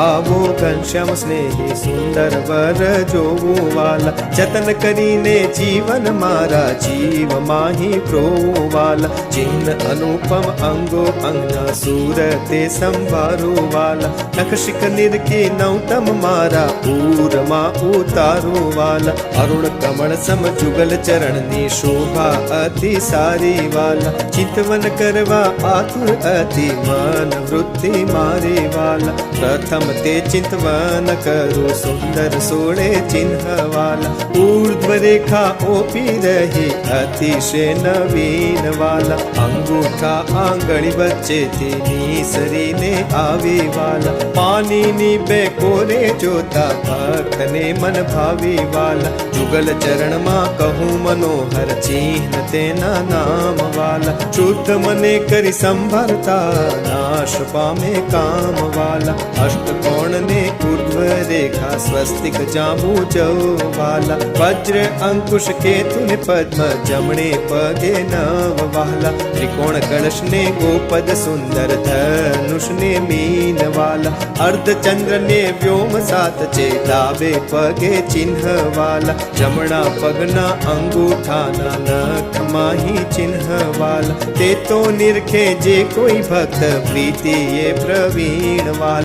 આવો ઘનશ્યામ સ્નેહી સુંદર વર જોવું વાલા, જતન કરીને જીવન મારા જીવ માહી પ્રોવું વાલા, ચિહ્ન અનુપમ અંગો અંગના સુરતે સંભારું વાલા, નખશિક નિરખી નૌતમ મારા પૂરમાં ઉતારું વાલા, અરુણ કમળ સમ જુગલ ચરણની શોભા અતિ સારી વાલા, ચિંતવન કરવા આતુર અતિ મન વૃત્તિ મારી વાલા, પ્રથમ તે ચિંતવન કરું સુંદર સોળે ચિહ્ન વાલા, ઉર્ધ્વ રેખા ઓપી રહી અતિશય નવીન વાલા, અંગૂઠા આંગળી વચ્ચેથી નીસરીને આવી વાલા, પાણીની બે કોરે જોતા ભક્તને મન ભાવી વાલા, જુગલ ચરણમાં કહું મનોહર ચિહ્ન તેના નામ વાલા, શુદ્ધ મને કરી સંભાળતા નાશ પામે કામ વાલા, અષ્ટકોણને ઉર્ધ્વ રેખા સ્વસ્તિક જાંબુ વાલા, વજ્ર અંકુશ કેતુ ને પદ્મ જમણે પગે નવ વાલા, ત્રિકોણ કળશ ને ગોપદ સુંદર ધનુષ ને મીન વાલા, અર્ધચંદ્ર ને વ્યોમ સાત છે ડાબે પગે ચિહ્ન વાલા, જમણા પગના અંગૂઠાના નખ માહી ચિહ્ન વાલા, તે તો નિરખે જે કોઈ ભક્ત પ્રીતિ એ પ્રવીણ વાલા.